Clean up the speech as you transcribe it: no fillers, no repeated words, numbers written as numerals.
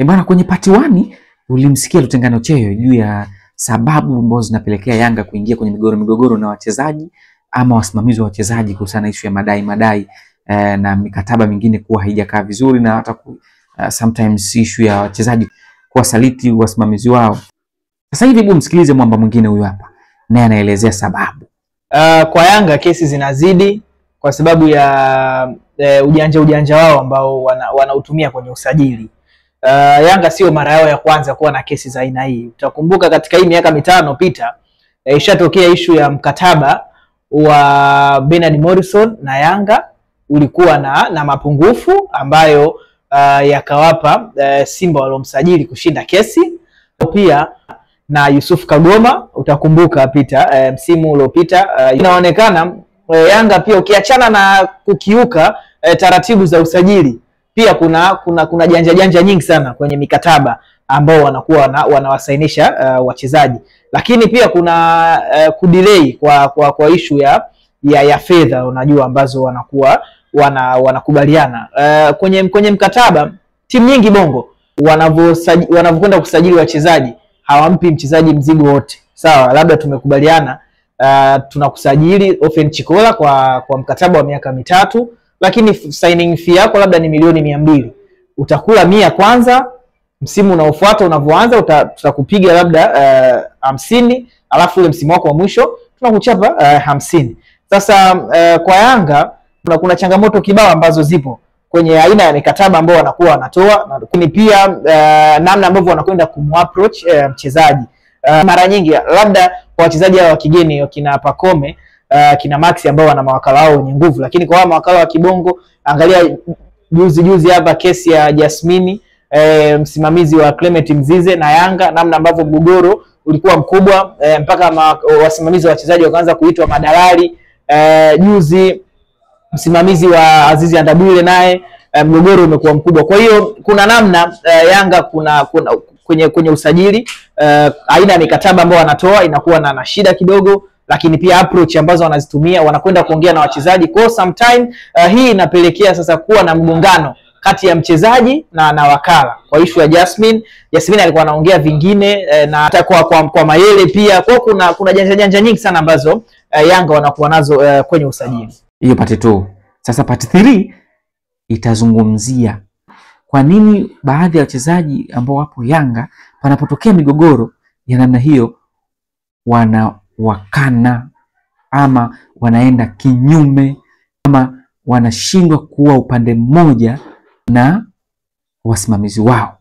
Bwana, kwenye part 1 ulimsikia Lutengano Cheyo juu ya sababu ambazo zinapelekea Yanga kuingia kwenye migogoro na wachezaji ama wasimamizi wa wachezaji kuhusiana na issue ya madai na mikataba mingine kuwa haijakaa vizuri, na hata sometimes issue ya wachezaji kuwasaliti wasimamizi wao. Sasa hivi hebu msikilize mwamba mwingine huyu hapa, naye anaelezea sababu. Kwa Yanga kesi zinazidi kwa sababu ya ujanja wao ambao wanautumia kwenye usajili. Yanga sio mara yao ya kwanza kuwa na kesi za aina hii. Utakumbuka katika hii miaka 5 pita ishatokea issue ya mkataba wa Bernard Morrison na Yanga, ulikuwa na mapungufu ambayo yakawapa Simba walomsajili kushinda kesi. Pia na Yusuf Kagoma, utakumbuka pita msimu uliopita. Inaonekana Yanga pia ukiachana na kukiuka taratibu za usajili, pia kuna janja nyingi sana kwenye mikataba ambao wanakuwa wanawasainisha wachezaji, lakini pia kuna kudelay kwa issue ya fedha, unajua, ambazo wanakuwa wanakubaliana kwenye mkataba. Timu nyingi Bongo wanavyokwenda kusajili wachezaji hawampi mchezaji mzigo wote. Sawa, labda tumekubaliana tunakusajili Ofen Chikola kwa mkataba wa miaka 3, lakini signing fee yako labda ni milioni 200. Utakula 100 kwanza, msimu unaofuata unavyoanza tutakupiga labda 50, alafu ile msimu wako wa mwisho tunakuchapa 50. Sasa kwa Yanga kuna changamoto kibao ambazo zipo kwenye aina ya mikataba ambao wanakuwa wanatoa, lakini pia namna ambavyo wanakwenda kumapproach mchezaji. Mara nyingi labda kwa wachezaji wa kigeni kina Pacome, kina Maxi ambao wana mawakala wao wenye nguvu, lakini kwa mawakala wa kibongo, angalia juzi hapa kesi ya Jasmine, msimamizi wa Clement Mzize na Yanga, namna ambavyo mgogoro ulikuwa mkubwa mpaka wasimamizi wa wachezaji wakaanza kuitwa madalali. Juzi msimamizi wa Azizi Andabwile naye mgogoro umekuwa mkubwa. Kwa hiyo kuna namna Yanga kuna kwenye usajili aina ya mikataba ambao wanatoa inakuwa na shida kidogo, lakini pia approach ambazo wanazitumia, wanakwenda kuongea na wachezaji. Kwa sometime hii inapelekea sasa kuwa na mgongano kati ya mchezaji na wakala. Kwa issue ya Jasmine alikuwa anaongea vingine na hata kwa Mayele pia. Kwa kuna janja nyingi sana ambazo Yanga wanakuwa nazo kwenye usajili. Hiyo part 2. Sasa part 3 itazungumzia kwa nini baadhi ya wachezaji ambao wapo Yanga panapotokea migogoro ya namna hiyo wanawakana ama wanaenda kinyume ama wanashindwa kuwa upande mmoja na wasimamizi wao.